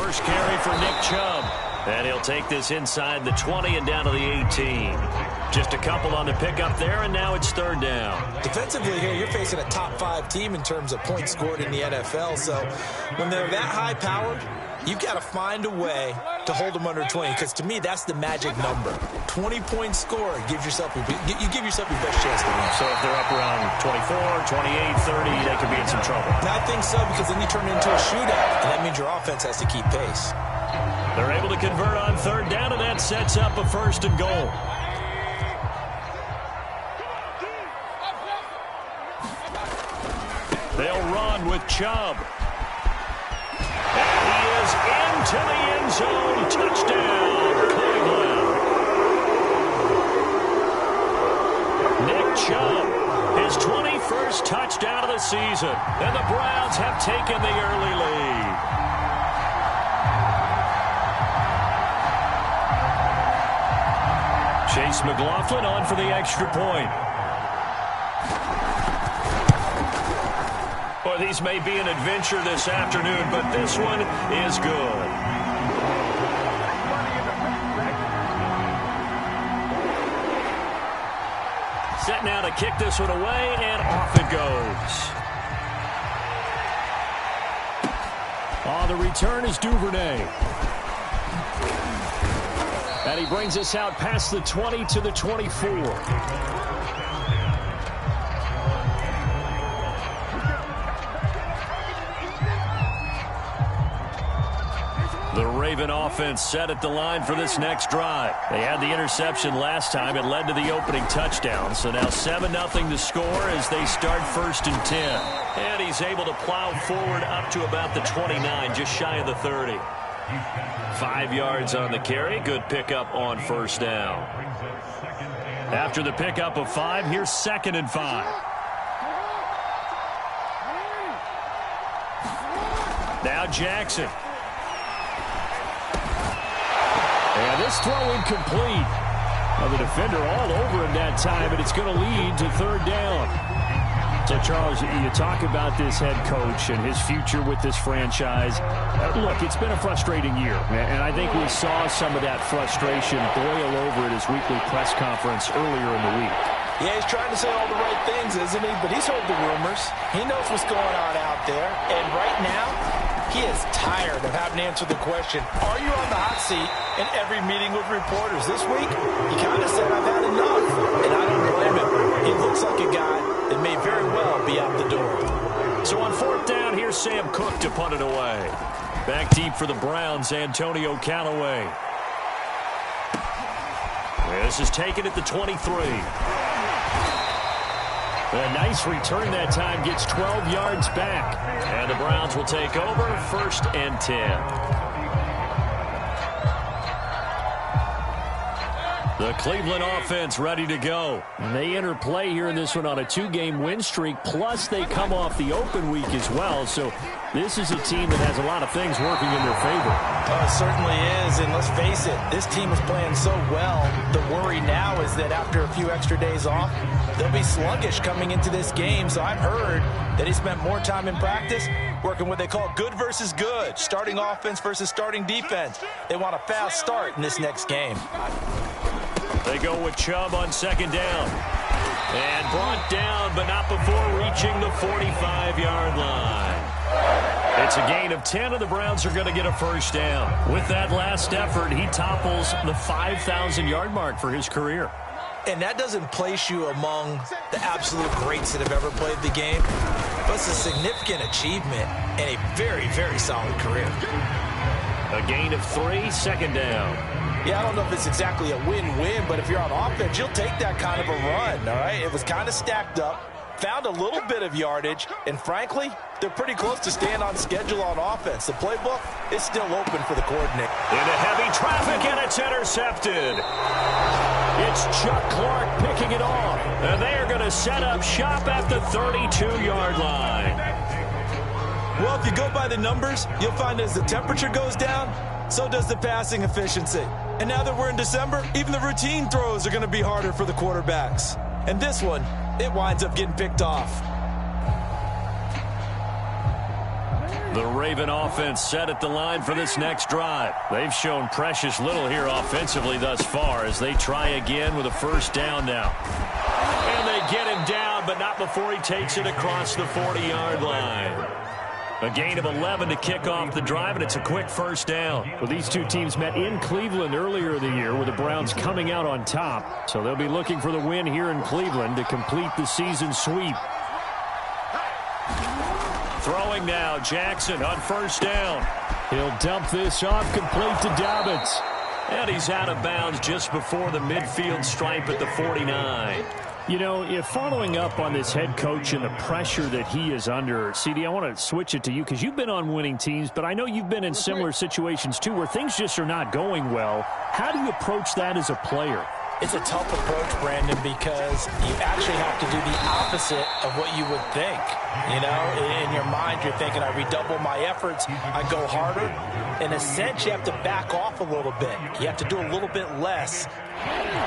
first carry for Nick Chubb. And he'll take this inside the 20 and down to the 18. Just a couple on the pickup there, and now it's third down. Defensively here, you're facing a top-5 team in terms of points scored in the NFL. So when they're that high-powered, you've got to find a way to hold them under 20, because to me, that's the magic number. 20-point score gives yourself you give yourself your best chance to win. So if they're up around 24, 28, 30, they could be in some trouble. And I think so, because then you turn it into a shootout, and that means your offense has to keep pace. They're able to convert on third down, and that sets up a first and goal. They'll run with Chubb. And he is into the end zone. Touchdown, Cleveland. Nick Chubb, his 21st touchdown of the season. And the Browns have taken the early lead. Chase McLaughlin on for the extra point. Boy, these may be an adventure this afternoon, but this one is good. Set now to kick this one away, and off it goes. On the return is Duvernay. And he brings us out past the 20 to the 24. The Raven offense set at the line for this next drive. They had the interception last time. It led to the opening touchdown. So now 7-0 to score as they start first and 10. And he's able to plow forward up to about the 29, just shy of the 30. 5 yards on the carry. Good pickup on first down. After the pickup of 5, here's 2nd and 5. Now Jackson. And this throw incomplete. Well, the defender all over him that time, and it's going to lead to third down. So, Charles, you talk about this head coach and his future with this franchise. Look, it's been a frustrating year, and I think we saw some of that frustration boil over at his weekly press conference earlier in the week. Yeah, he's trying to say all the right things, isn't he? But he's heard the rumors. He knows what's going on out there. And right now, he is tired of having to answer the question, are you on the hot seat in every meeting with reporters? This week, he kind of said, I've had enough. And I don't blame him. He looks like a guy that may very well be out the door. So on fourth down, here's Sam Cook to punt it away. Back deep for the Browns, Antonio Callaway. This is taken at the 23. A nice return that time, gets 12 yards back. And the Browns will take over, 1st and 10. The Cleveland offense ready to go. And they enter play here in this one on a 2-game win streak, plus they come off the open week as well. So this is a team that has a lot of things working in their favor. Oh, it certainly is, and let's face it, this team is playing so well. The worry now is that after a few extra days off, they'll be sluggish coming into this game. So I've heard that he spent more time in practice working what they call good versus good, starting offense versus starting defense. They want a fast start in this next game. They go with Chubb on 2nd down. And brought down, but not before reaching the 45-yard line. It's a gain of 10, and the Browns are going to get a first down. With that last effort, he topples the 5,000-yard mark for his career. And that doesn't place you among the absolute greats that have ever played the game, but it's a significant achievement and a very, very solid career. A gain of 3, 2nd down. Yeah, I don't know if it's exactly a win-win, but if you're on offense, you'll take that kind of a run, all right? It was kind of stacked up, found a little bit of yardage, and frankly, they're pretty close to staying on schedule on offense. The playbook is still open for the coordinator. Into heavy traffic, and it's intercepted. It's Chuck Clark picking it off, and they are going to set up shop at the 32-yard line. Well, if you go by the numbers, you'll find as the temperature goes down, so does the passing efficiency. And now that we're in December, even the routine throws are going to be harder for the quarterbacks. And this one, it winds up getting picked off. The Raven offense set at the line for this next drive. They've shown precious little here offensively thus far as they try again with a first down now. And they get him down, but not before he takes it across the 40-yard line. A gain of 11 to kick off the drive, and it's a quick first down. Well, these two teams met in Cleveland earlier in the year with the Browns coming out on top. So they'll be looking for the win here in Cleveland to complete the season sweep. Throwing now, Jackson on first down. He'll dump this off complete to Dobbins. And he's out of bounds just before the midfield stripe at the 49. You know, if following up on this head coach and the pressure that he is under, CD, I want to switch it to you because you've been on winning teams, but I know you've been in similar situations too where things just are not going well. How do you approach that as a player? It's a tough approach, Brandon, because you actually have to do the opposite of what you would think. You know, in your mind, you're thinking, I redouble my efforts, I go harder. In a sense, you have to back off a little bit. You have to do a little bit less.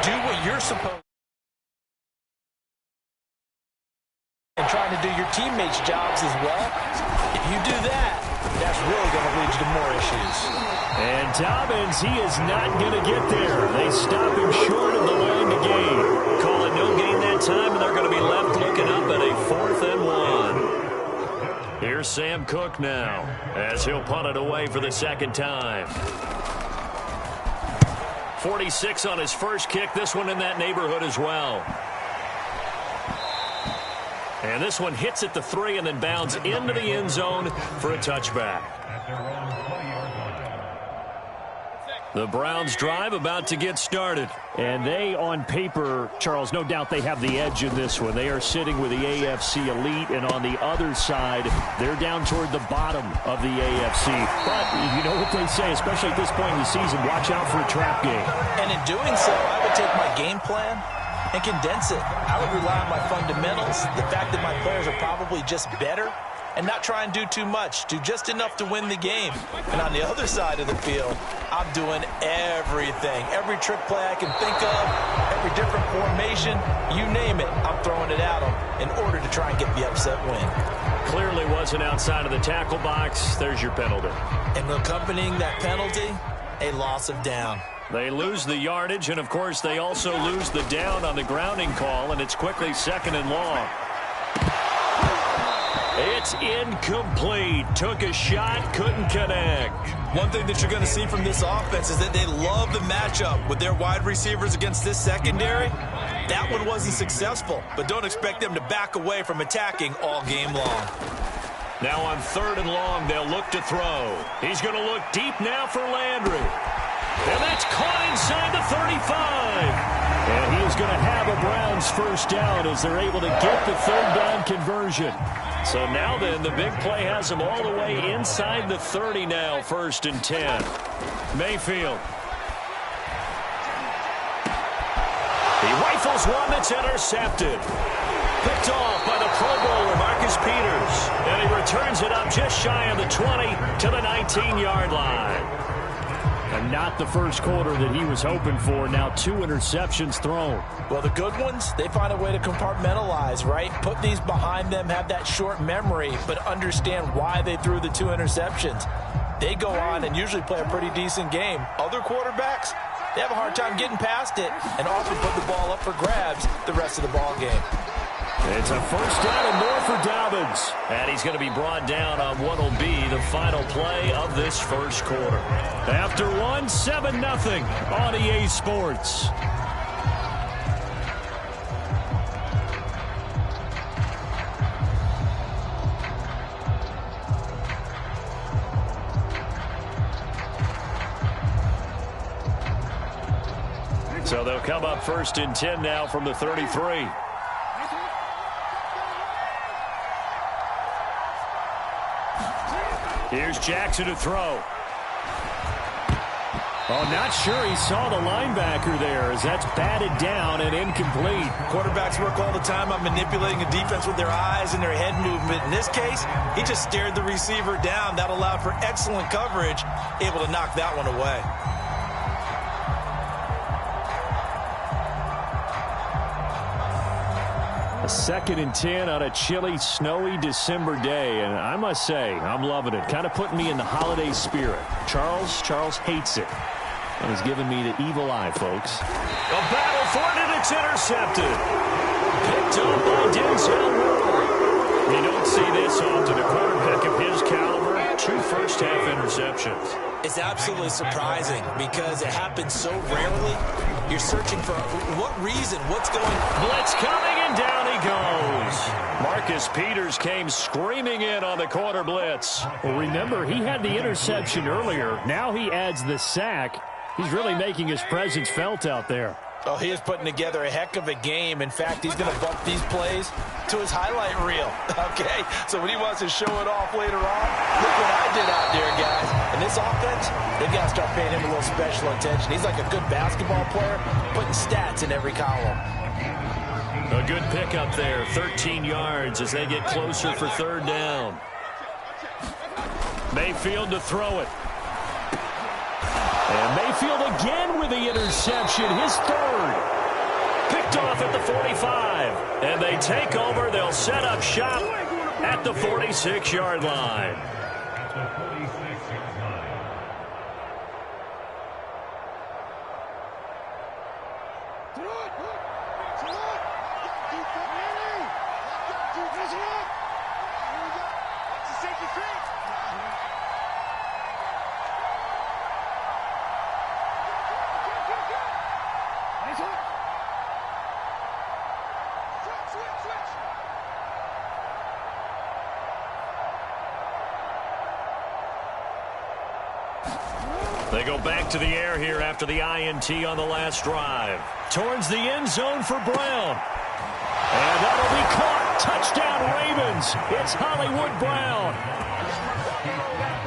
Do what you're supposed to. And trying to do your teammates' jobs as well. If you do that, that's really going to lead you to more issues. And Dobbins, he is not going to get there. They stop him short of the line to gain. Call it no gain that time, and they're going to be left looking up at a 4th and 1. Here's Sam Cook now as he'll punt it away for the second time. 46 on his first kick. This one in that neighborhood as well. And this one hits at the 3 and then bounds into the end zone for a touchback. The Browns drive about to get started. And they, on paper, Charles, no doubt they have the edge in this one. They are sitting with the AFC elite, and on the other side, they're down toward the bottom of the AFC. But you know what they say, especially at this point in the season, watch out for a trap game. And in doing so, I would take my game plan and condense it. I would rely on my fundamentals, the fact that my players are probably just better, and not try and do too much. Do just enough to win the game. And on the other side of the field, I'm doing everything. Every trick play I can think of, every different formation, you name it, I'm throwing it at them in order to try and get the upset win. Clearly wasn't outside of the tackle box. There's your penalty. And accompanying that penalty, a loss of down. They lose the yardage, and, of course, they also lose the down on the grounding call, and it's quickly 2nd and long. It's incomplete. Took a shot, couldn't connect. One thing that you're going to see from this offense is that they love the matchup with their wide receivers against this secondary. That one wasn't successful, but don't expect them to back away from attacking all game long. Now on 3rd and long, they'll look to throw. He's going to look deep now for Landry. And that's caught inside the 35. And he is going to have a Browns first down as they're able to get the 3rd down conversion. So now then, the big play has them all the way inside the 30 now, 1st and 10. Mayfield. He rifles one that's intercepted. Picked off by the Pro Bowler, Marcus Peters. And he returns it up just shy of the 20 to the 19-yard line. And not the first quarter that he was hoping for. Now 2 interceptions thrown. Well, the good ones, they find a way to compartmentalize, right? Put these behind them, have that short memory, but understand why they threw the 2 interceptions. They go on and usually play a pretty decent game. Other quarterbacks, they have a hard time getting past it and often put the ball up for grabs the rest of the ball game. It's a first down and more for Dobbins. And he's going to be brought down on what will be the final play of this first quarter. After 7-0 on EA Sports. So they'll come up 1st and 10 now from the 33. Here's Jackson to throw. Oh, not sure he saw the linebacker there as that's batted down and incomplete. Quarterbacks work all the time on manipulating a defense with their eyes and their head movement. In this case, he just stared the receiver down. That allowed for excellent coverage, able to knock that one away. 2nd and 10 on a chilly, snowy December day, and I must say, I'm loving it. Kind of putting me in the holiday spirit. Charles hates it. And he's giving me the evil eye, folks. A battle for it, and it's intercepted. Picked up by Denzel Ward. You don't see this often. A quarterback of his caliber, 2 first-half interceptions. It's absolutely surprising because it happens so rarely. You're searching for what reason, what's going on. Blitz coming, and down he goes. Marcus Peters came screaming in on the corner blitz. Well, remember, he had the interception earlier. Now he adds the sack. He's really making his presence felt out there. Oh, he is putting together a heck of a game. In fact, he's going to bump these plays to his highlight reel. Okay, so when he wants to show it off later on, look what I did out there, guys. And this offense, they've got to start paying him a little special attention. He's like a good basketball player, putting stats in every column. A good pickup there, 13 yards as they get closer for 3rd down. Mayfield to throw it. And Mayfield again with the interception, his 3rd. Picked off at the 45. And they take over. They'll set up shop at the 46-yard line. They go back to the air here after the INT on the last drive. Towards the end zone for Brown. And that'll be caught. Touchdown Ravens. It's Hollywood Brown.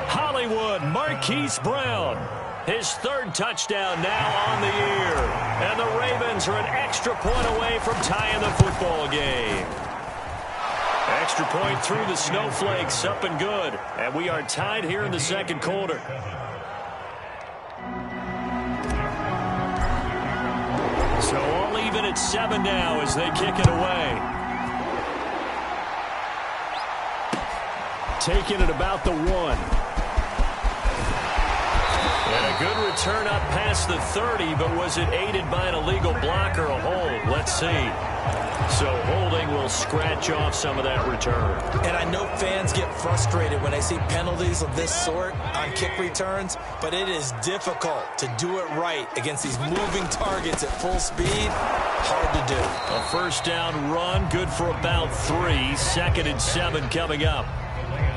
Hollywood Marquise Brown. His 3rd touchdown now on the year. And the Ravens are an extra point away from tying the football game. Extra point through the snowflakes, up and good. And we are tied here in the 2nd quarter. So all even at 7 now as they kick it away. Taking it about the 1. And a good return up past the 30, but was it aided by an illegal block or a hold? Let's see. So holding will scratch off some of that return. And I know fans get frustrated when they see penalties of this sort on kick returns, but it is difficult to do it right against these moving targets at full speed. Hard to do. A 1st down run, good for about 3. 2nd and 7 coming up.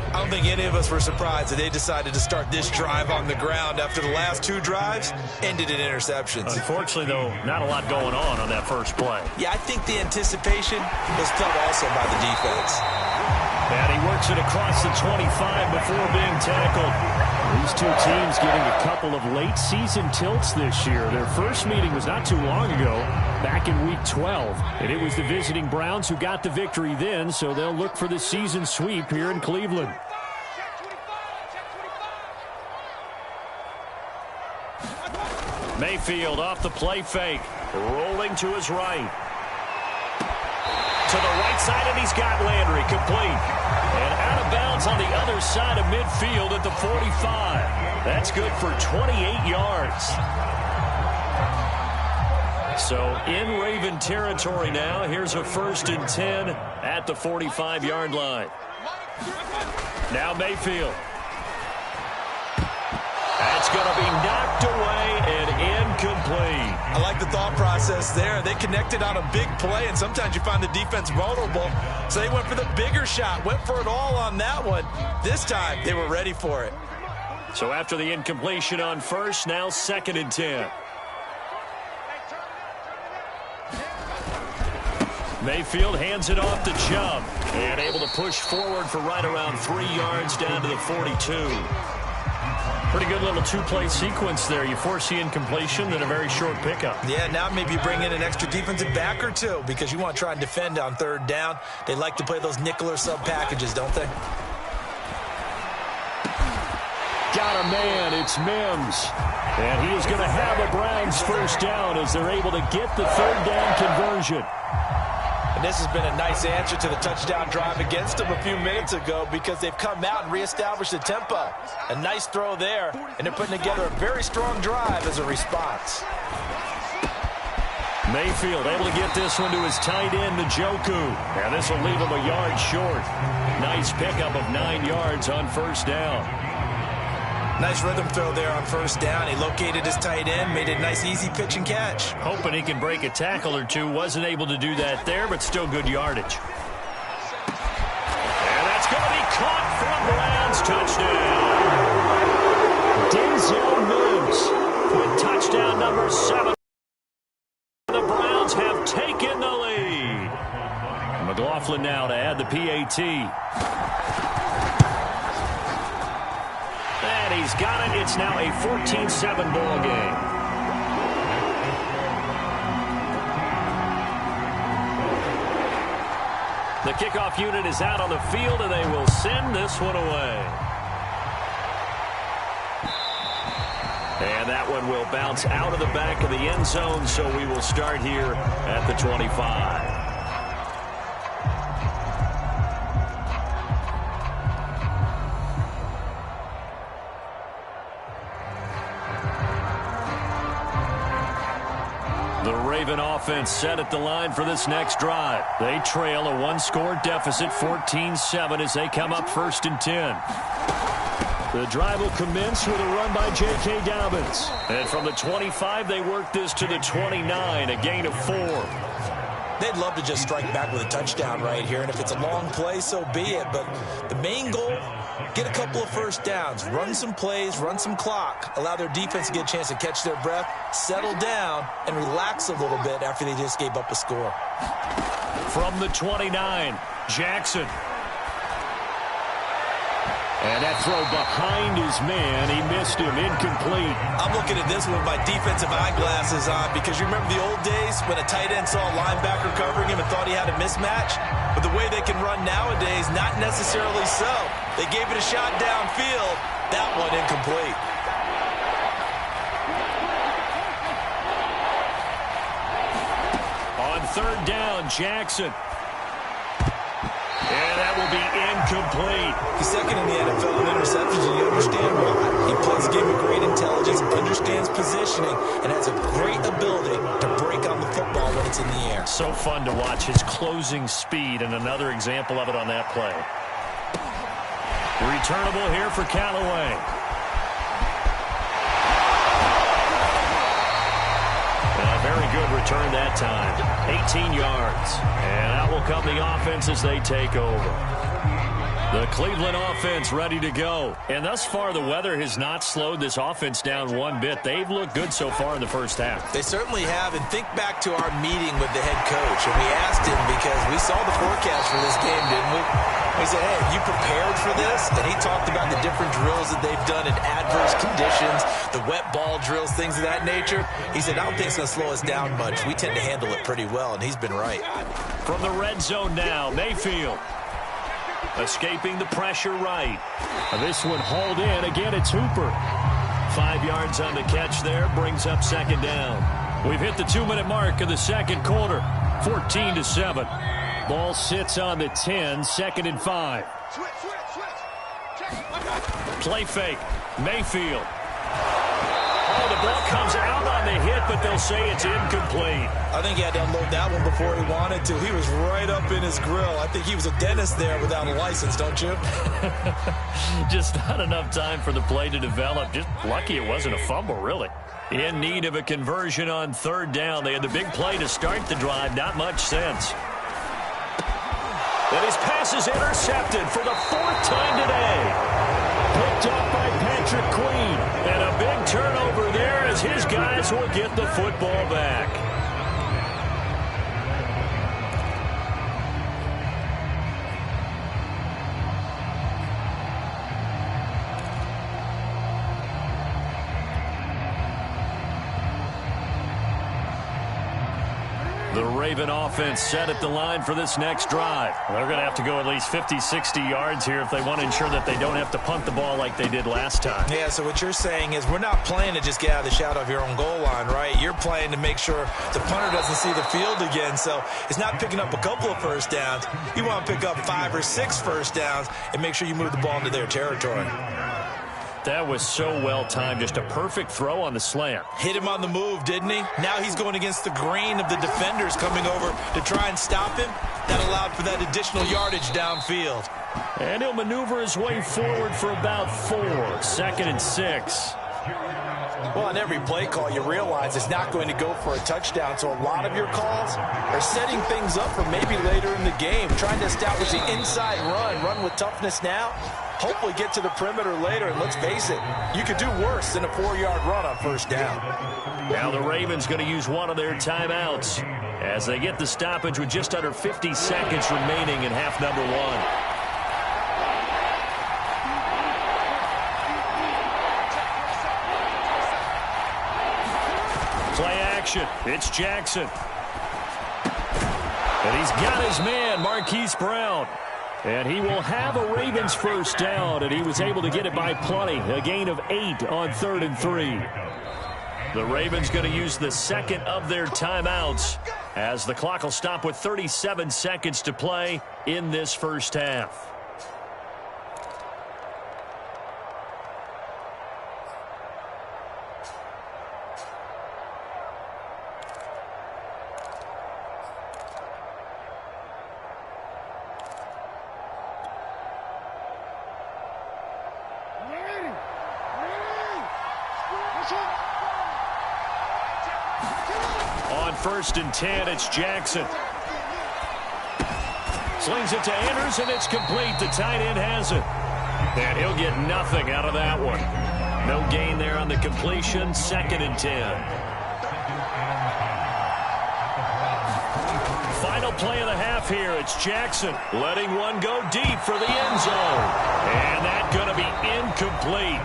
I don't think any of us were surprised that they decided to start this drive on the ground after the last 2 drives ended in interceptions. Unfortunately, though, not a lot going on that first play. Yeah, I think the anticipation was felt also by the defense. And he works it across the 25 before being tackled. These 2 teams getting a couple of late-season tilts this year. Their first meeting was not too long ago, back in Week 12. And it was the visiting Browns who got the victory then, so they'll look for the season sweep here in Cleveland. Mayfield off the play fake, rolling to his right. To the right side, and he's got Landry complete. And out of bounds on the other side of midfield at the 45. That's good for 28 yards. So in Raven territory now. Here's a 1st and 10 at the 45-yard line. Now Mayfield. That's going to be knocked away and incomplete. I like the thought process there. They connected on a big play, and sometimes you find the defense vulnerable. So they went for the bigger shot, went for it all on that one. This time, they were ready for it. So after the incompletion on 1st, now 2nd and 10. Mayfield hands it off to Chubb. And able to push forward for right around 3 yards down to the 42. Pretty good little 2-play sequence there. You force the incompletion, then a very short pickup. Yeah, now maybe you bring in an extra defensive back or 2 because you want to try and defend on 3rd down. They like to play those nickel or sub packages, don't they? Got a man, it's Mims. And he is going to have a Browns 1st down as they're able to get the 3rd down conversion. And this has been a nice answer to the touchdown drive against them a few minutes ago because they've come out and reestablished the tempo. A nice throw there, and they're putting together a very strong drive as a response. Mayfield able to get this one to his tight end, Njoku. And this will leave him a yard short. Nice pickup of 9 yards on first down. Nice rhythm throw there on first down. He located his tight end, made it a nice, easy pitch and catch. Hoping he can break a tackle or two. Wasn't able to do that there, but still good yardage. And that's going to be caught from Browns. Touchdown. Denzel Mims with touchdown number 7. The Browns have taken the lead. McLaughlin now to add the PAT. And he's got it. It's now a 14-7 ball game. The kickoff unit is out on the field, and they will send this one away. And that one will bounce out of the back of the end zone, so we will start here at the 25. The Raven offense set at the line for this next drive. They trail a one-score deficit, 14-7, as they come up 1st and 10. The drive will commence with a run by J.K. Dobbins. And from the 25, they work this to the 29, a gain of 4. They'd love to just strike back with a touchdown right here, and if it's a long play, so be it. But the main goal, get a couple of first downs, run some plays, run some clock, allow their defense to get a chance to catch their breath, settle down, and relax a little bit after they just gave up a score. From the 29, Jackson. And that throw behind his man. He missed him. Incomplete. I'm looking at this one with my defensive eyeglasses on because you remember the old days when a tight end saw a linebacker covering him and thought he had a mismatch? But the way they can run nowadays, not necessarily so. They gave it a shot downfield. That one incomplete. On 3rd down, Jackson. And that will be incomplete. He's second in the NFL in interceptions, and you understand why. He plays a game of great intelligence, understands positioning, and has a great ability to break on the football when it's in the air. So fun to watch his closing speed, and another example of it on that play. Returnable here for Callaway. Very good return that time. 18 yards. And out will come the offense as they take over. The Cleveland offense ready to go. And thus far, the weather has not slowed this offense down one bit. They've looked good so far in the first half. They certainly have. And think back to our meeting with the head coach. And we asked him because we saw the forecast for this game, didn't we? We said, hey, have you prepared for this? And he talked about the different drills that they've done in adverse conditions, the wet ball drills, things of that nature. He said, I don't think it's going to slow us down much. We tend to handle it pretty well, and he's been right. From the red zone now, Mayfield. Escaping the pressure right. This one hauled in. Again, it's Hooper. 5 yards on the catch there. Brings up 2nd down. We've hit the 2-minute mark of the 2nd quarter. 14-7. Ball sits on the 10. 2nd and 5. Play fake. Mayfield. Oh, the ball comes out on the hit, but they'll say it's incomplete. I think he had to unload that one before he wanted to. He was right up in his grill. I think he was a dentist there without a license, don't you? Just not enough time for the play to develop. Just lucky it wasn't a fumble, really. In need of a conversion on 3rd down. They had the big play to start the drive. Not much sense. And his pass is intercepted for the 4th time today. Picked up by Patrick Queen. And a big turnover there as his guys will get the football back. The Raven offense set at the line for this next drive. They're going to have to go at least 50, 60 yards here if they want to ensure that they don't have to punt the ball like they did last time. Yeah, so what you're saying is we're not playing to just get out of the shadow of your own goal line, right? You're playing to make sure the punter doesn't see the field again. So it's not picking up a couple of first downs. You want to pick up 5 or 6 first downs and make sure you move the ball into their territory. That was so well-timed. Just a perfect throw on the slant. Hit him on the move, didn't he? Now he's going against the grain of the defenders coming over to try and stop him. That allowed for that additional yardage downfield. And he'll maneuver his way forward for about 4. 2nd and 6. Well, on every play call, you realize it's not going to go for a touchdown, so a lot of your calls are setting things up for maybe later in the game, trying to establish the inside run with toughness now, hopefully get to the perimeter later, and let's face it, you could do worse than a 4-yard run on first down. Now the Ravens going to use one of their timeouts as they get the stoppage with just under 50 seconds remaining in half number 1. Play action. It's Jackson. And he's got his man, Marquise Brown. And he will have a Ravens first down, and he was able to get it by plenty. A gain of 8 on 3rd and 3. The Ravens going to use the second of their timeouts as the clock will stop with 37 seconds to play in this first half. On 1st and 10, it's Jackson. Slings it to Anders, and it's complete. The tight end has it. And he'll get nothing out of that one. No gain there on the completion. 2nd and 10. Final play of the half here. It's Jackson letting one go deep for the end zone. And that's going to be incomplete.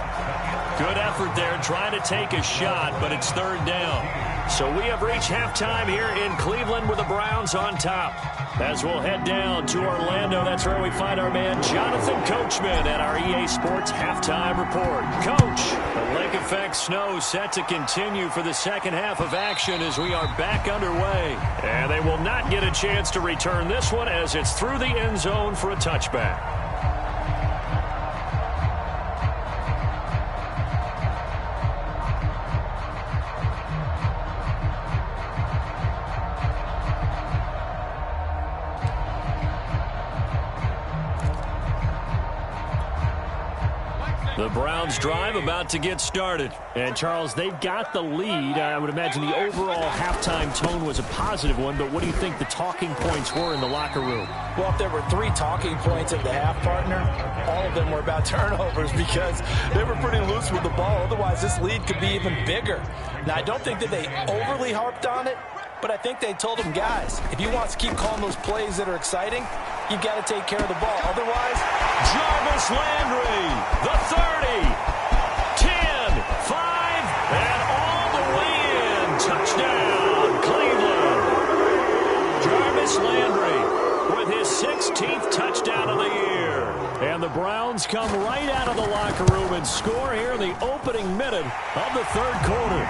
Good effort there trying to take a shot, but it's 3rd down. So we have reached halftime here in Cleveland with the Browns on top. As we'll head down to Orlando, that's where we find our man Jonathan Coachman at our EA Sports Halftime Report. Coach, the lake effect snow set to continue for the second half of action as we are back underway. And they will not get a chance to return this one as it's through the end zone for a touchback. The Browns drive about to get started. And, Charles, they've got the lead. I would imagine the overall halftime tone was a positive one, but what do you think the talking points were in the locker room? Well, if there were 3 talking points at the half, partner, all of them were about turnovers because they were pretty loose with the ball. Otherwise, this lead could be even bigger. Now, I don't think that they overly harped on it, but I think they told them, guys, if you want to keep calling those plays that are exciting, you've got to take care of the ball. Otherwise, Jarvis Landry, the 30, 10, 5, and all the way in. Touchdown, Cleveland. Jarvis Landry with his 16th touchdown of the year. And the Browns come right out of the locker room and score here in the opening minute of the 3rd quarter.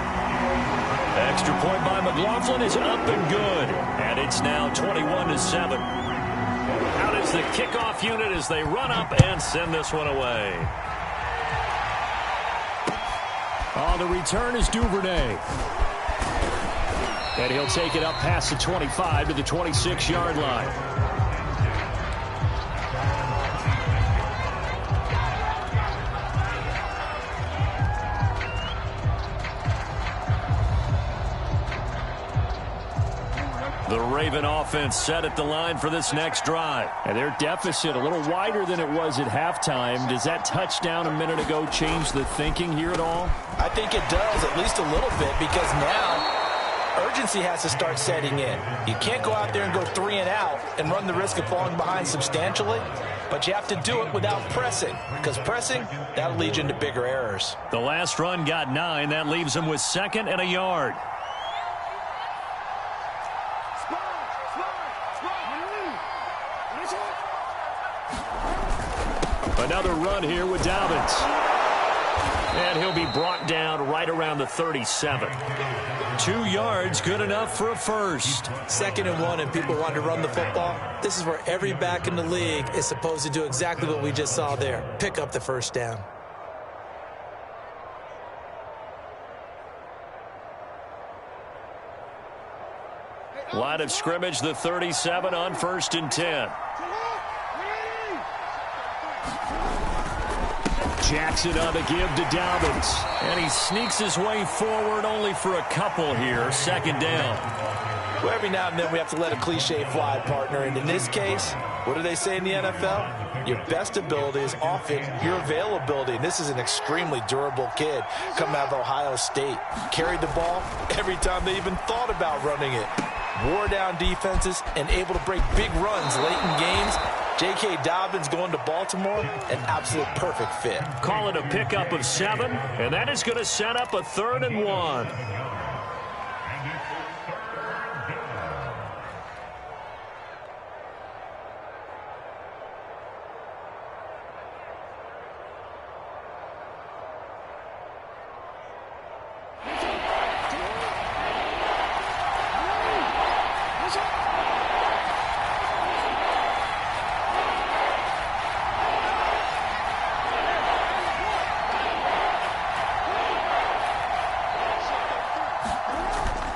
Extra point by McLaughlin is up and good. And it's now 21-7. Out is the kickoff unit as they run up and send this one away. On the return is Duvernay. And he'll take it up past the 25 to the 26-yard line. The Raven offense set at the line for this next drive. And their deficit a little wider than it was at halftime. Does that touchdown a minute ago change the thinking here at all? I think it does, at least a little bit, because now urgency has to start setting in. You can't go out there and go 3 and out and run the risk of falling behind substantially, but you have to do it without pressing, because pressing, that'll lead you into bigger errors. The last run got 9. That leaves them with 2nd and a yard. Another run here with Dobbins. And he'll be brought down right around the 37. 2 yards, good enough for a first. 2nd and 1, and people want to run the football. This is where every back in the league is supposed to do exactly what we just saw there. Pick up the first down. Line of scrimmage, the 37 on 1st and 10. Jackson on the give to Dobbins. And he sneaks his way forward only for a couple here. 2nd down. Well, every now and then we have to let a cliche fly, partner. And in this case, what do they say in the NFL? Your best ability is often your availability. And this is an extremely durable kid coming out of Ohio State. Carried the ball every time they even thought about running it. Wore down defenses and able to break big runs late in games. J.K. Dobbins going to Baltimore, an absolute perfect fit. Call it a pickup of 7, and that is going to set up a 3rd and 1.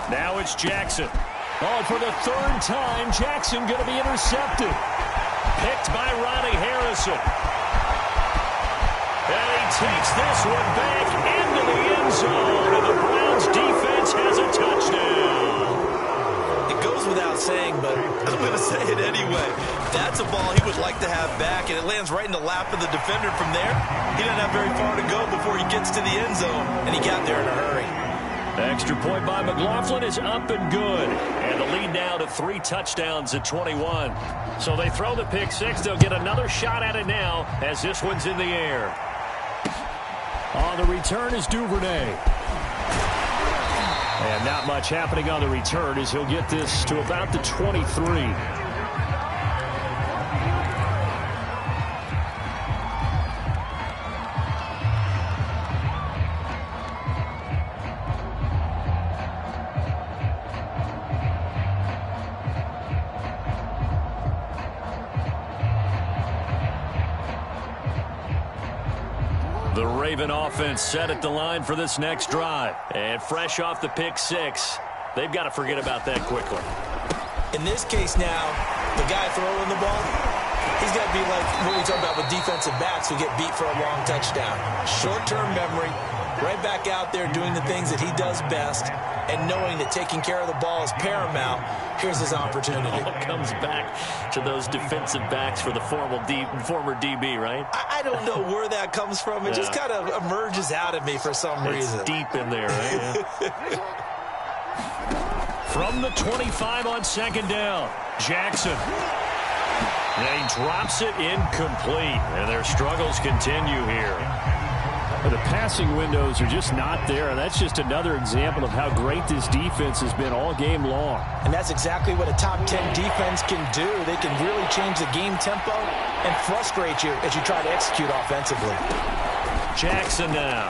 Now it's Jackson. Oh, for the 3rd time, Jackson going to be intercepted. Picked by Ronnie Harrison. And he takes this one back into the end zone. And the Browns defense has a touchdown. It goes without saying, but I'm going to say it anyway. That's a ball he would like to have back, and it lands right in the lap of the defender from there. He didn't have very far to go before he gets to the end zone, and he got there in a hurry. Extra point by McLaughlin is up and good. And the lead now to 3 touchdowns at 21. So they throw the pick 6. They'll get another shot at it now as this one's in the air. On the return is Duvernay. And not much happening on the return as he'll get this to about the 23. The Raven offense set at the line for this next drive. And fresh off the pick 6, they've got to forget about that quickly. In this case now, the guy throwing the ball, he's got to be like what we talk about with defensive backs who get beat for a long touchdown. Short-term memory, right back out there doing the things that he does best, and knowing that taking care of the ball is paramount. Here's his opportunity. It all comes back to those defensive backs for the former DB, right? I don't know where that comes from. It just kind of emerges out of me for some reason. It's deep in there, right? Yeah. From the 25 on 2nd down, Jackson. And he drops it incomplete. And their struggles continue here. The passing windows are just not there, and that's just another example of how great this defense has been all game long. And that's exactly what a top 10 defense can do. They can really change the game tempo and frustrate you as you try to execute offensively. Jackson now.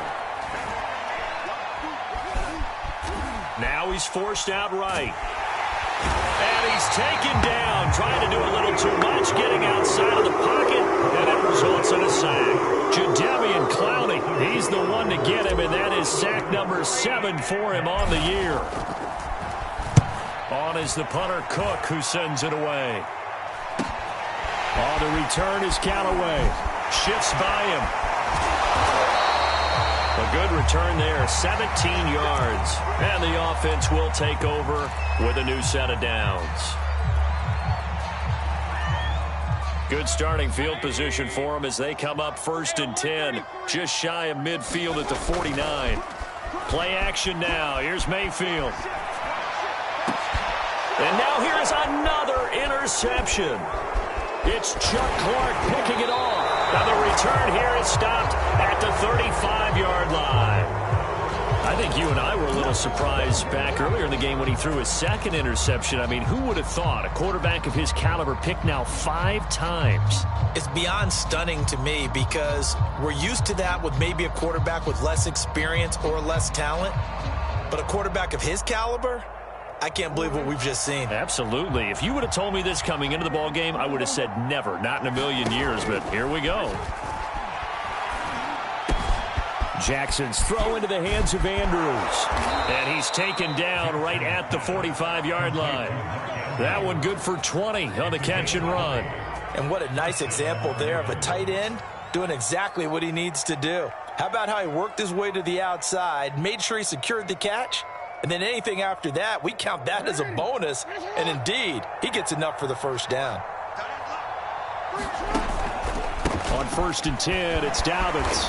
Now he's forced out right. And he's taken down, trying to do a little too much, getting outside of the pocket, and it results in a sack. Jadeveon Clowney, he's the one to get him, and that is sack number 7 for him on the year. On is the punter Cook, who sends it away. On the return is Callaway. Shifts by him. A good return there, 17 yards. And the offense will take over with a new set of downs. Good starting field position for them as they come up 1st and 10. Just shy of midfield at the 49. Play action now. Here's Mayfield. And now here's another interception. It's Chuck Clark picking it off. Now the return here is stopped at the 35-yard line. I think you and I were a little surprised back earlier in the game when he threw his second interception. I mean, who would have thought a quarterback of his caliber picked now 5 times? It's beyond stunning to me because we're used to that with maybe a quarterback with less experience or less talent. But a quarterback of his caliber, I can't believe what we've just seen. Absolutely. If you would have told me this coming into the ball game, I would have said never, not in a million years. But here we go. Jackson's throw into the hands of Andrews. And he's taken down right at the 45-yard line. That one good for 20 on the catch and run. And what a nice example there of a tight end doing exactly what he needs to do. How about how he worked his way to the outside, made sure he secured the catch, and then anything after that, we count that as a bonus. And indeed, he gets enough for the first down. On 1st and 10, it's Dobbins.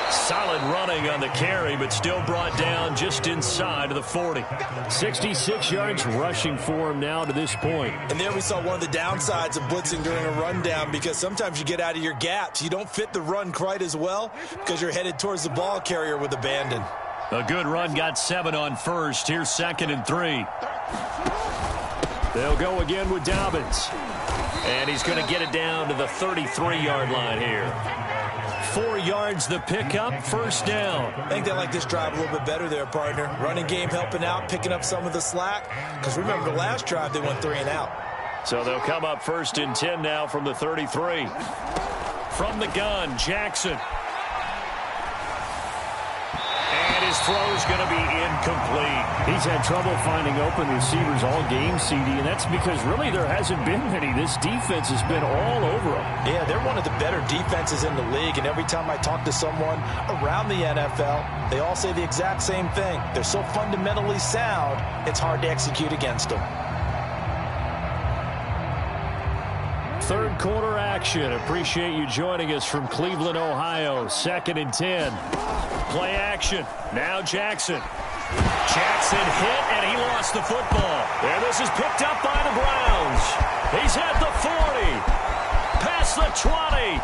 Solid running on the carry, but still brought down just inside of the 40. 66 yards rushing for him now to this point. And there we saw one of the downsides of blitzing during a rundown, because sometimes you get out of your gaps. You don't fit the run quite as well because you're headed towards the ball carrier with abandon. A good run got 7 on 1st. Here's 2nd and 3. They'll go again with Dobbins. And he's going to get it down to the 33-yard line here. 4 yards the pickup, 1st down. I think they like this drive a little bit better there, partner. Running game helping out, picking up some of the slack. Because remember, the last drive they went 3 and out. So they'll come up 1st and 10 now from the 33. From the gun, Jackson. And his throw's going to be incomplete. He's had trouble finding open receivers all game, CD, and that's because really there hasn't been many. This defense has been all over them. Yeah, they're one of the better defenses in the league, and every time I talk to someone around the NFL, they all say the exact same thing. They're so fundamentally sound, it's hard to execute against them. 3rd quarter action. Appreciate you joining us from Cleveland, Ohio. 2nd and 10. Play action. Now Jackson. Jackson hit, and he lost the football. And this is picked up by the Browns. He's at the 40. Past the 20.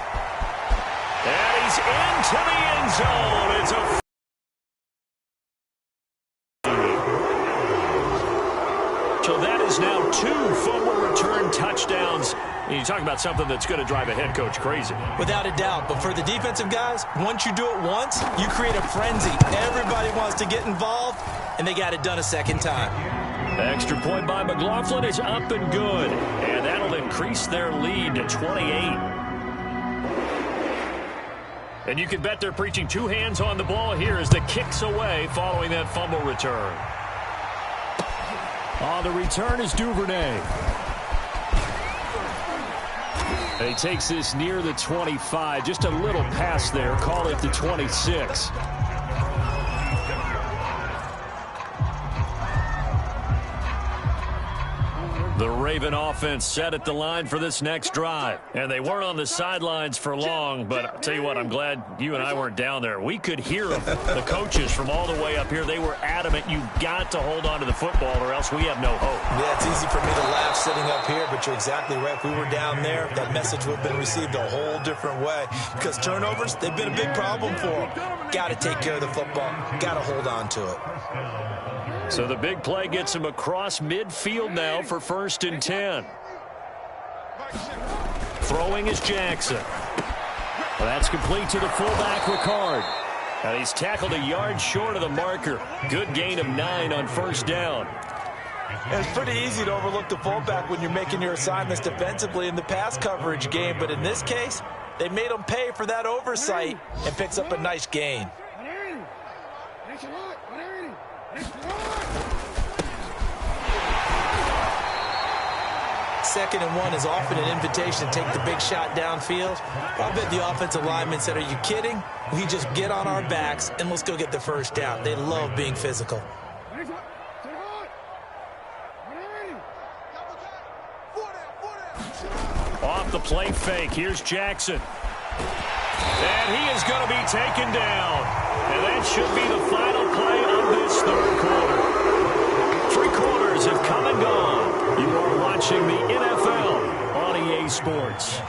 And he's into the end zone. It's a... So that is now 2 fumble return touchdowns. And you talk about something that's going to drive a head coach crazy. Without a doubt. But for the defensive guys, once you do it once, you create a frenzy. Everybody wants to get involved, and they got it done a second time. Extra point by McLaughlin is up and good. And that'll increase their lead to 28. And you can bet they're preaching 2 hands on the ball here as the kick's away following that fumble return. On the return is Duvernay. And he takes this near the 25. Just a little pass there. Call it the 26. The Raven offense set at the line for this next drive. And they weren't on the sidelines for long, but I'll tell you what, I'm glad you and I weren't down there. We could hear them, the coaches from all the way up here. They were adamant, you've got to hold on to the football or else we have no hope. Yeah, it's easy for me to laugh sitting up here, but you're exactly right. If we were down there, that message would have been received a whole different way. Because turnovers, they've been a big problem for them. Got to take care of the football. Got to hold on to it. So the big play gets him across midfield now for 1st and 10. Throwing is Jackson. Well, that's complete to the fullback, Ricard. And he's tackled a yard short of the marker. Good gain of 9 on 1st down. And it's pretty easy to overlook the fullback when you're making your assignments defensively in the pass coverage game. But in this case, they made him pay for that oversight and picks up a nice gain. 2nd and 1 is often an invitation to take the big shot downfield. I bet the offensive linemen said, are you kidding? We just get on our backs and let's go get the first down. They love being physical. Off the play fake, here's Jackson. And he is going to be taken down. And that should be the final play of this 3rd quarter. 3 quarters have come and gone. You are watching the NFL on EA Sports.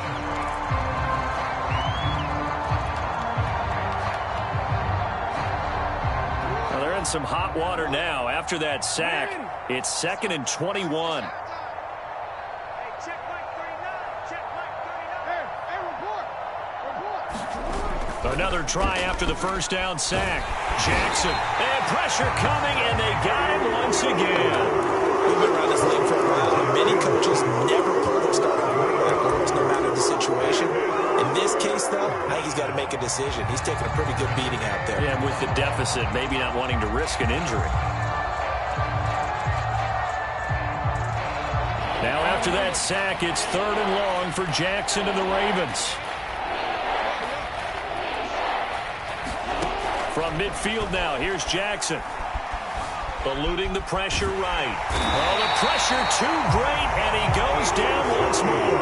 on some hot water now. After that sack, it's 2nd and 21. Another try after the first down sack. Jackson, and pressure coming, and they got him once again. We've been around this league for a while, and many coaches never pull their starting quarterback orders no matter the situation. In this case, though, I think he's got to make a decision. He's taking a pretty good beating out there. Yeah, with the deficit, maybe not wanting to risk an injury. Now after that sack, it's 3rd and long for Jackson and the Ravens. From midfield now, here's Jackson. Eluding the pressure right. Oh, the pressure too great, and he goes down once more.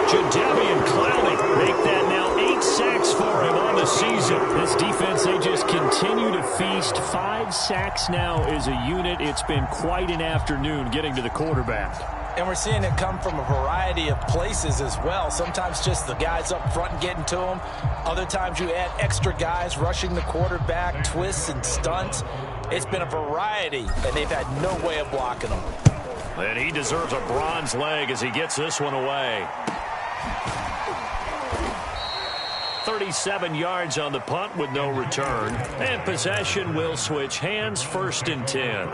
Jadeveon Clowney make that now 8 sacks for him on the season. This defense, they just continue to feast. 5 sacks now as a unit. It's been quite an afternoon getting to the quarterback. And we're seeing it come from a variety of places as well. Sometimes just the guys up front and getting to them. Other times you add extra guys rushing the quarterback, twists and stunts. It's been a variety, and they've had no way of blocking them. And he deserves a bronze leg as he gets this one away. 37 yards on the punt with no return. And possession will switch hands, 1st and 10.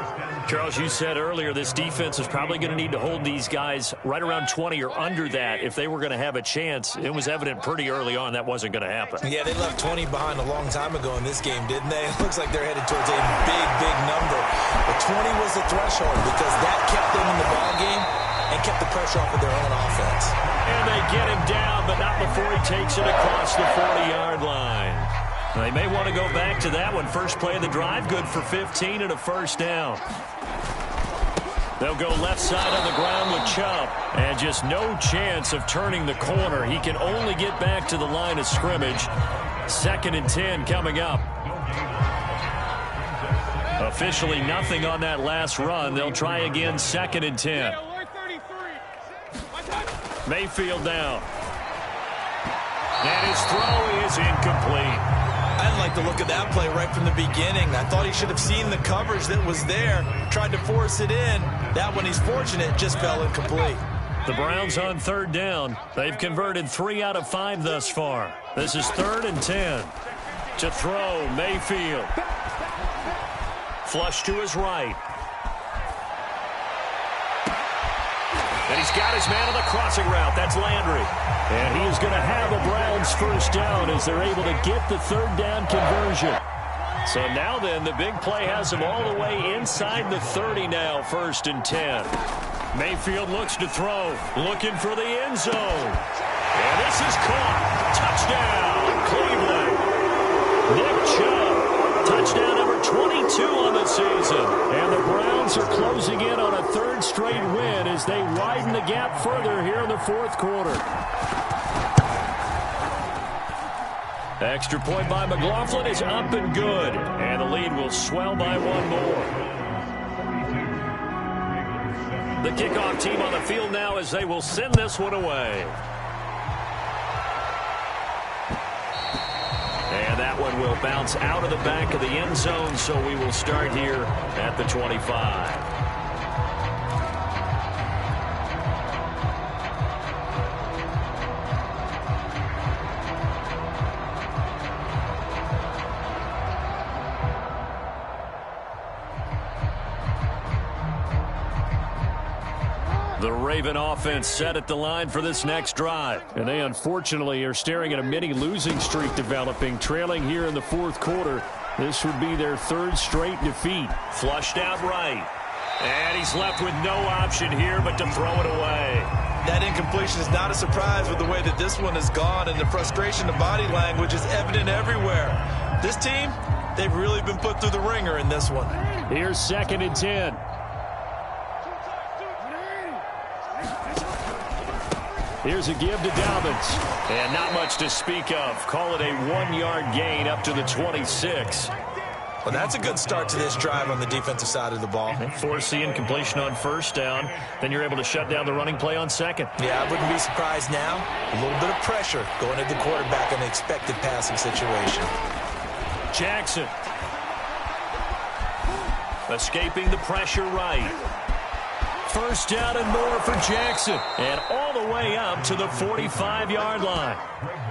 Charles, you said earlier this defense is probably going to need to hold these guys right around 20 or under that if they were going to have a chance. It was evident pretty early on that wasn't going to happen. Yeah, they left 20 behind a long time ago in this game, didn't they? It looks like they're headed towards a big, big number. But 20 was the threshold because that kept them in the ball game and kept the pressure off of their own offense. And they get him down, but not before he takes it across the 40-yard line. They may want to go back to that one. First play of the drive, good for 15 and a 1st down. They'll go left side on the ground with Chubb. And just no chance of turning the corner. He can only get back to the line of scrimmage. 2nd and 10 coming up. Officially nothing on that last run. They'll try again, 2nd and 10. Mayfield down. And his throw is incomplete. I didn't like the look of that play right from the beginning. I thought he should have seen the coverage that was there, tried to force it in. That one, he's fortunate, just fell incomplete. The Browns on 3rd down. They've converted 3 out of 5 thus far. This is 3rd and 10. To throw, Mayfield. Flush to his right. And he's got his man on the crossing route. That's Landry. And he is going to have a Browns 1st down as they're able to get the 3rd down conversion. So now then, the big play has him all the way inside the 30 now, 1st and 10. Mayfield looks to throw, looking for the end zone. And this is caught. Touchdown, Cleveland. Nick Chubb, touchdown number 22 on the season. And the Browns are closing in on a 3rd straight win as they widen the gap further here in the 4th quarter. Extra point by McLaughlin is up and good. And the lead will swell by 1 more. The kickoff team on the field now as they will send this one away. And that one will bounce out of the back of the end zone, so we will start here at the 25. The Raven offense set at the line for this next drive. And they unfortunately are staring at a mini losing streak developing, trailing here in the 4th quarter. This would be their 3rd straight defeat. Flushed out right. And he's left with no option here but to throw it away. That incompletion is not a surprise with the way that this one has gone, and the frustration of body language is evident everywhere. This team, they've really been put through the ringer in this one. Here's 2nd and 10. Here's a give to Dobbins. And not much to speak of. Call it a 1-yard gain up to the 26. Well, that's a good start to this drive on the defensive side of the ball. Force the incompletion on 1st down. Then you're able to shut down the running play on 2nd. Yeah, I wouldn't be surprised now. A little bit of pressure going at the quarterback in an expected passing situation. Jackson. escaping the pressure right. First down and more for Jackson. And all the way up to the 45-yard line.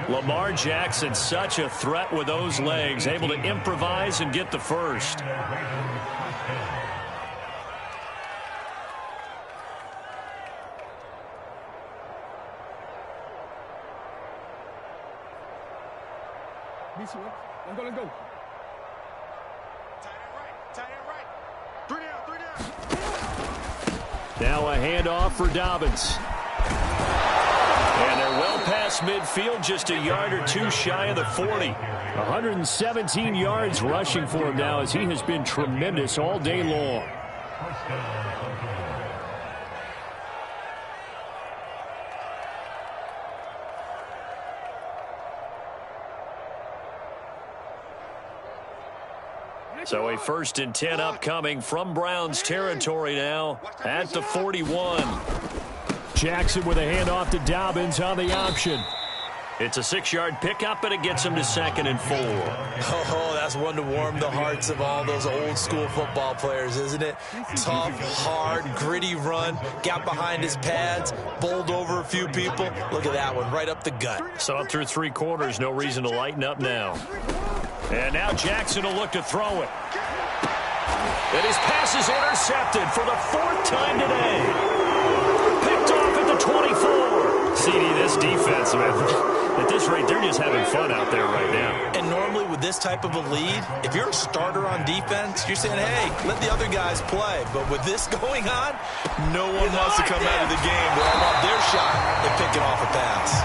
Lamar Jackson, such a threat with those legs, able to improvise and get the first. Let's go, let's go. Tight end right. 3 down. Now a handoff for Dobbins. And they're well past midfield, just a yard or two shy of the 40. 117 yards rushing for him now as he has been tremendous all day long. So a 1st and 10 upcoming from Browns territory now at the 41. Jackson with a handoff to Dobbins on the option. It's a 6-yard pickup, and it gets him to 2nd and 4. Oh, that's one to warm the hearts of all those old-school football players, isn't it? Tough, hard, gritty run, got behind his pads, bowled over a few people. Look at that one, right up the gut. So up through 3 quarters, no reason to lighten up now. And now Jackson will look to throw it. And his pass is intercepted for the 4th time today. Picked off at the 24. CD, this defense, man, at this rate, they're just having fun out there right now. And normally with this type of a lead, if you're a starter on defense, you're saying, hey, let the other guys play. But with this going on, no one wants to come out of the game. They all want their shot at picking off a pass.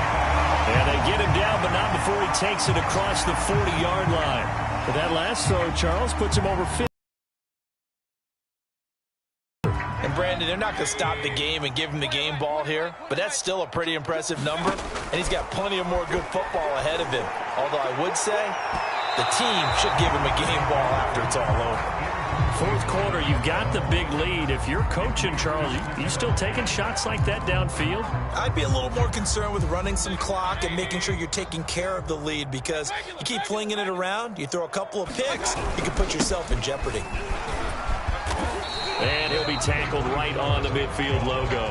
And they get him down, but not before he takes it across the 40-yard line. But that last throw, Charles, puts him over 50. And Brandon, they're not going to stop the game and give him the game ball here, but that's still a pretty impressive number, and he's got plenty of more good football ahead of him. Although I would say the team should give him a game ball after it's all over. 4th quarter, you've got the big lead. If you're coaching, Charles, you still taking shots like that downfield? I'd be a little more concerned with running some clock and making sure you're taking care of the lead, because you keep flinging it around, you throw a couple of picks, you can put yourself in jeopardy. And he'll be tackled right on the midfield logo.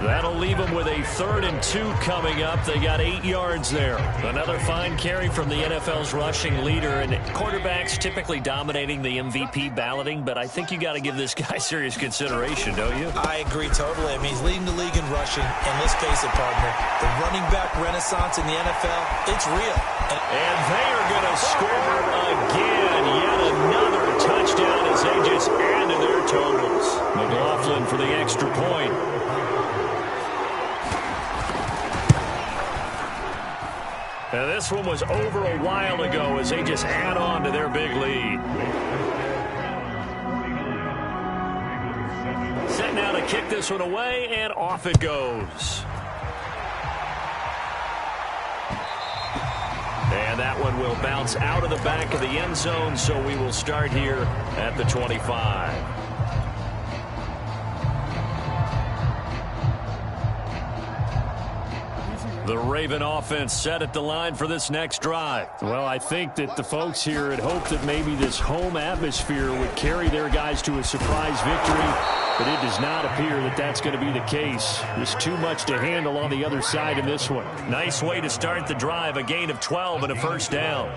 That'll leave him with a 3rd and 2 coming up. They got 8 yards there. Another fine carry from the NFL's rushing leader, and quarterbacks typically dominating the MVP balloting, but I think you got to give this guy serious consideration, don't you? I agree totally. I mean, he's leading the league in rushing, and let's face it, partner, the running back renaissance in the NFL, it's real. And they are going to score again. Yet another touchdown as they just add to their totals. McLaughlin for the extra point. Now this one was over a while ago as they just add on to their big lead. Set now to kick this one away, and off it goes. And that one will bounce out of the back of the end zone, so we will start here at the 25. The Raven offense set at the line for this next drive. Well, I think that the folks here had hoped that maybe this home atmosphere would carry their guys to a surprise victory, but it does not appear that that's going to be the case. There's too much to handle on the other side in this one. Nice way to start the drive, a gain of 12 and a 1st down.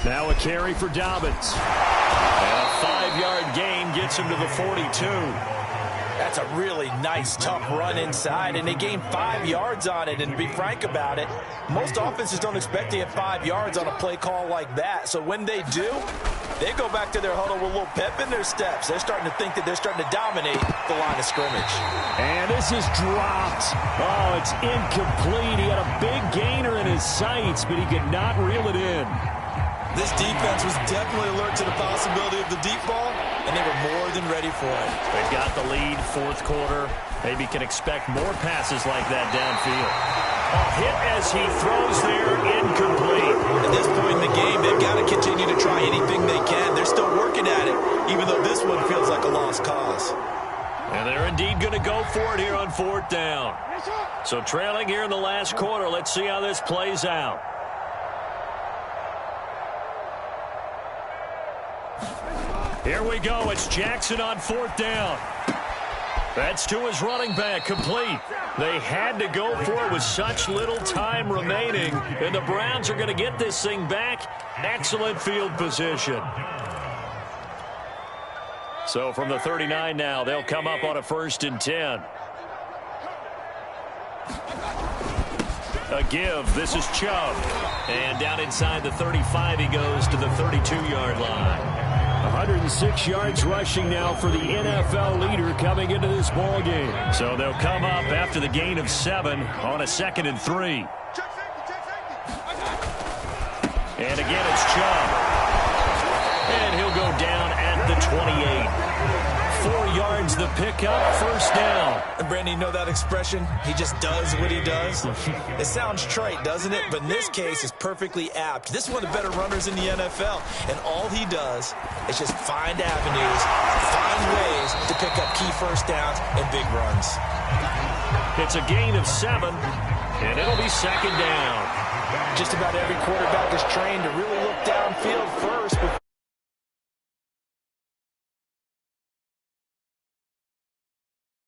Now a carry for Dobbins. And a 5-yard gain gets him to the 42. That's a really nice, tough run inside, and they gained 5 yards on it. And to be frank about it, most offenses don't expect to get 5 yards on a play call like that. So when they do, they go back to their huddle with a little pep in their steps. They're starting to think that they're starting to dominate the line of scrimmage. And this is dropped. Oh, it's incomplete. He had a big gainer in his sights, but he could not reel it in. This defense was definitely alert to the possibility of the deep ball, and they were more than ready for it. They've got the lead, 4th quarter. Maybe can expect more passes like that downfield. A hit as he throws there, incomplete. At this point in the game, they've got to continue to try anything they can. They're still working at it, even though this one feels like a lost cause. And they're indeed going to go for it here on 4th down. So trailing here in the last quarter, let's see how this plays out. Here we go. It's Jackson on 4th down. That's to his running back, complete. They had to go for it with such little time remaining, and the Browns are going to get this thing back. Excellent field position. So from the 39 now, they'll come up on a 1st and 10. A give. This is Chubb. And down inside the 35, he goes to the 32-yard line. 106 yards rushing now for the NFL leader coming into this ball game. So they'll come up after the gain of 7 on a 2nd and 3. And again, it's Chubb. And he'll go down at the 28. 4 yards the pickup, 1st down. And Brandon, you know that expression? He just does what he does. It sounds trite, doesn't it? But in this case, it's perfectly apt. This is one of the better runners in the NFL. And all he does is just find avenues, find ways to pick up key 1st downs and big runs. It's a gain of 7, and it'll be 2nd down. Just about every quarterback is trained to really look downfield first.